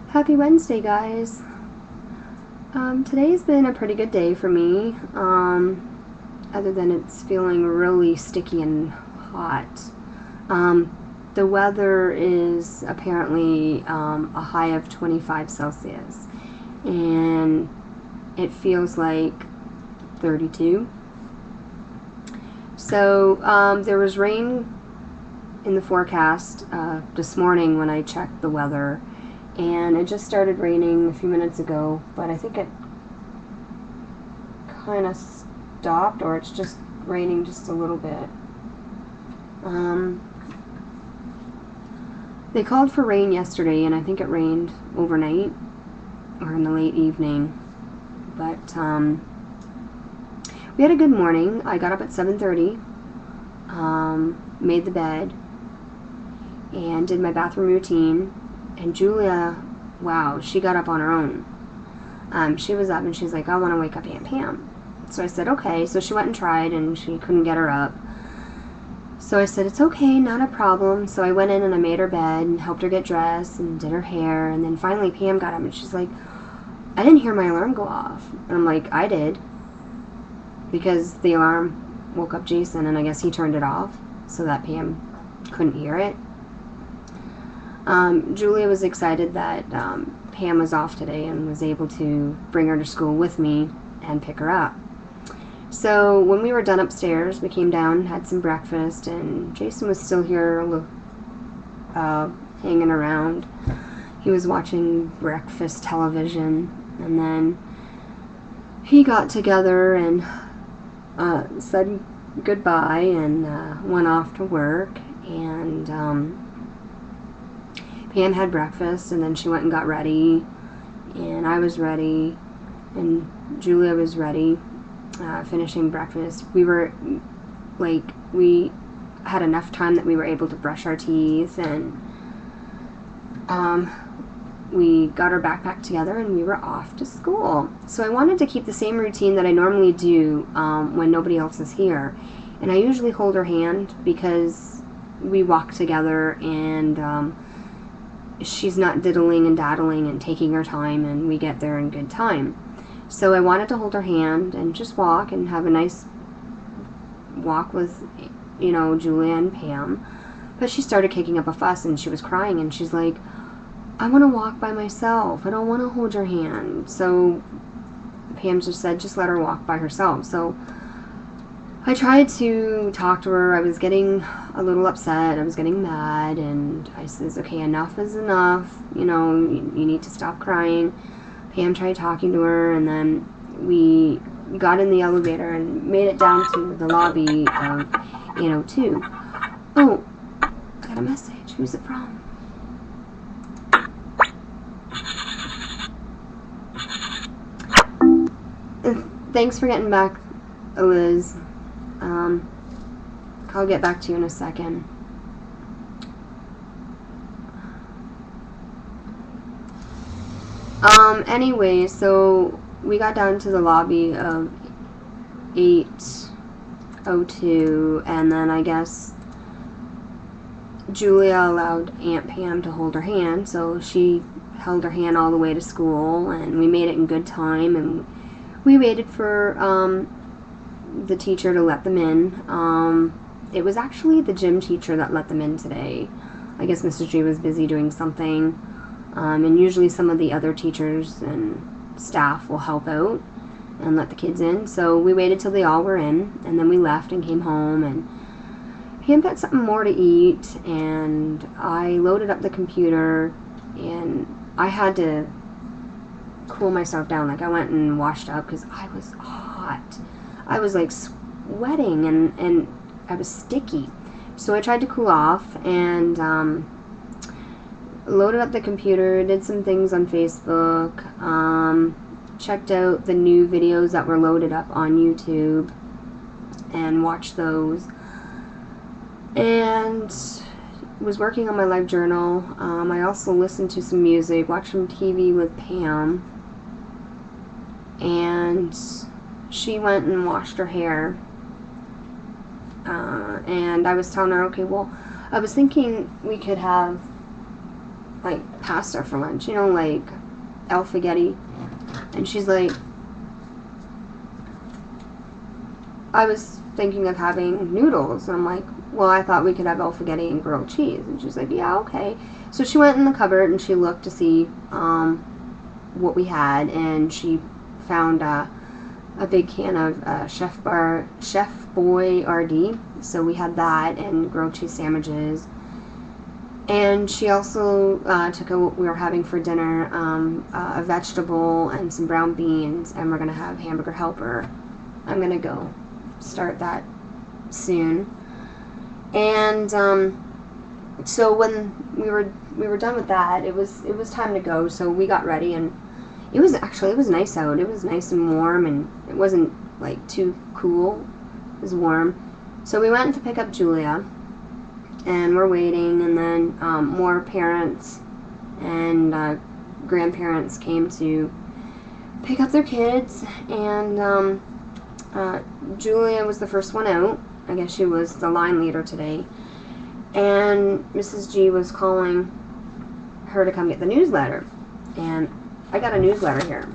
Happy Wednesday, guys. Today's been a pretty good day for me, other than it's feeling really sticky and hot. The weather is apparently a high of 25 Celsius, and it feels like 32. So there was rain in the forecast this morning when I checked the weather, and it just started raining a few minutes ago, but I think it kind of stopped, or it's just raining just a little bit. They called for rain yesterday, and I think it rained overnight or in the late evening, but we had a good morning. I got up at 7:30, made the bed, and did my bathroom routine. And Julia, wow, she got up on her own. She was up and she's like, I want to wake up Aunt Pam. So I said, okay. So she went and tried, and she couldn't get her up. So I said, it's okay, not a problem. So I went in and I made her bed and helped her get dressed and did her hair. And then finally Pam got up and she's like, I didn't hear my alarm go off. And I'm like, I did. Because the alarm woke up Jason, and I guess he turned it off so that Pam couldn't hear it. Julia was excited that Pam was off today and was able to bring her to school with me and pick her up. So when we were done upstairs, we came down, had some breakfast, and Jason was still here hanging around. He was watching breakfast television, and then he got together and said goodbye and went off to work, and Pam had breakfast, and then she went and got ready, and I was ready, and Julia was ready, finishing breakfast. We had enough time that we were able to brush our teeth, and we got our backpack together, and we were off to school. So I wanted to keep the same routine that I normally do when nobody else is here, and I usually hold her hand because we walk together, and she's not diddling and daddling and taking her time, and we get there in good time. So I wanted to hold her hand and just walk and have a nice walk with, Julia and Pam. But she started kicking up a fuss, and she was crying, and she's like, I want to walk by myself. I don't want to hold your hand. So Pam just said, just let her walk by herself. So I tried to talk to her. I was getting a little upset. I was getting mad, and I says, okay, enough is enough. You need to stop crying. Pam tried talking to her, and then we got in the elevator and made it down to the lobby of 802. Oh, I got a message. Who's it from? Thanks for getting back, Liz. I'll get back to you in a second. Anyway, so we got down to the lobby of 802, and then I guess Julia allowed Aunt Pam to hold her hand, so she held her hand all the way to school, and we made it in good time, and we waited for the teacher to let them in. It was actually the gym teacher that let them in today. I guess Mrs. G was busy doing something, and usually some of the other teachers and staff will help out and let the kids in. So we waited till they all were in, and then we left and came home, and Pam got something more to eat, and I loaded up the computer, and I had to cool myself down. Like, I went and washed up because I was hot. I was like sweating, and I was sticky. So I tried to cool off, and loaded up the computer, did some things on Facebook, checked out the new videos that were loaded up on YouTube, and watched those, and was working on my live journal. I also listened to some music, watched some TV with Pam, and she went and washed her hair, and I was telling her, okay, well, I was thinking we could have like pasta for lunch, you know, like alfaghetti. And she's like, I was thinking of having noodles. And I'm like, well, I thought we could have alfaghetti and grilled cheese. And she's like, yeah, okay. So she went in the cupboard and she looked to see what we had, and she found a big can of Chef Boyardee. So we had that and grilled cheese sandwiches. And she also took what we were having for dinner, a vegetable and some brown beans, and we're going to have hamburger helper. I'm going to go start that soon. And so when we were done with that, it was time to go. So we got ready, and it was nice out. It was nice and warm, and it wasn't like too cool. It was warm. So we went to pick up Julia, and we're waiting, and then more parents and grandparents came to pick up their kids, and Julia was the first one out. I guess she was the line leader today, and Mrs. G was calling her to come get the newsletter, and I got a newsletter here.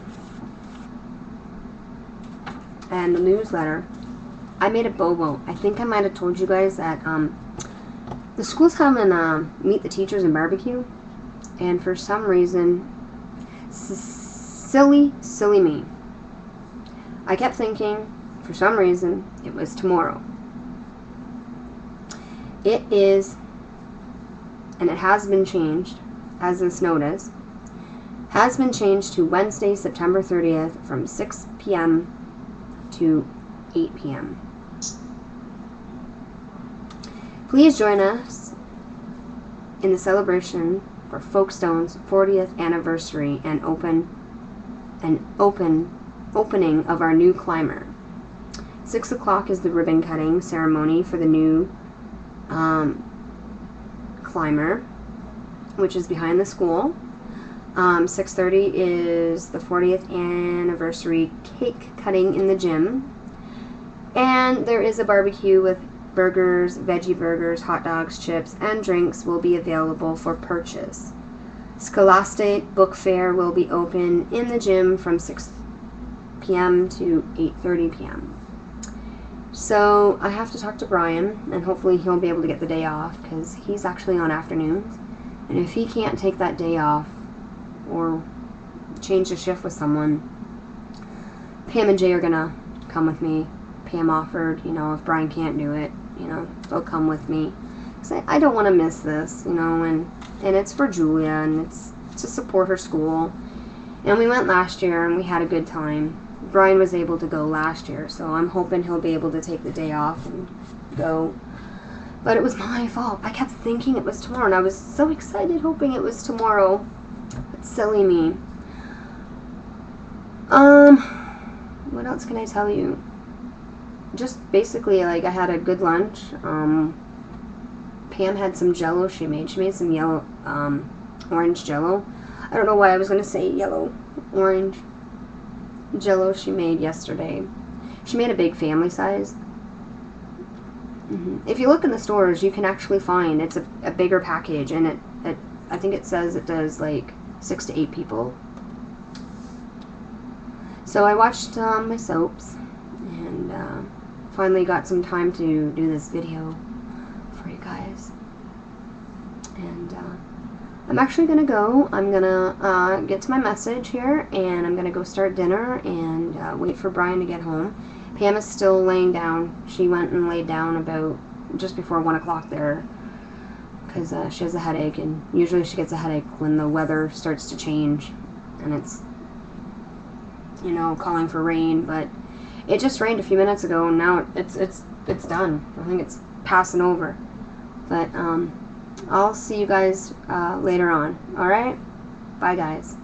And the newsletter, I made a bobo. I think I might have told you guys that the school's having Meet the Teachers and barbecue, and for some reason, silly me, I kept thinking, for some reason, it was tomorrow. It is, and it has been changed, as this notice, has been changed to Wednesday, September 30th from 6 p.m. to 8 p.m. Please join us in the celebration for Folkestone's 40th anniversary and opening of our new climber. 6 o'clock is the ribbon cutting ceremony for the new climber, which is behind the school. 6:30 is the 40th anniversary cake cutting in the gym, and there is a barbecue with burgers, veggie burgers, hot dogs, chips, and drinks will be available for purchase. Scholastic Book Fair will be open in the gym from 6 p.m. to 8:30 p.m. So I have to talk to Brian, and hopefully he'll be able to get the day off, because he's actually on afternoons. And if he can't take that day off or change the shift with someone, Pam and Jay are going to come with me. Pam offered, if Brian can't do it, they'll come with me. Because I don't want to miss this, and it's for Julia, and it's to support her school. And we went last year, and we had a good time. Brian was able to go last year, so I'm hoping he'll be able to take the day off and go. But it was my fault. I kept thinking it was tomorrow, and I was so excited hoping it was tomorrow. But silly me. What else can I tell you? Just basically, I had a good lunch. Pam had some Jell-O she made. She made some yellow, orange Jell-O. I don't know why I was going to say yellow, orange Jell-O she made yesterday. She made a big family size. If you look in the stores, you can actually find it's a bigger package, and it I think it says it does 6 to 8 people. So I watched my soaps, and finally got some time to do this video for you guys. And I'm actually gonna go. I'm gonna get to my message here, and I'm gonna go start dinner and wait for Brian to get home. Pam is still laying down. She went and laid down about just before 1 o'clock there, because she has a headache, and usually she gets a headache when the weather starts to change, and it's calling for rain. But it just rained a few minutes ago, and now it's done. I think it's passing over. But I'll see you guys later on. Alright? Bye, guys.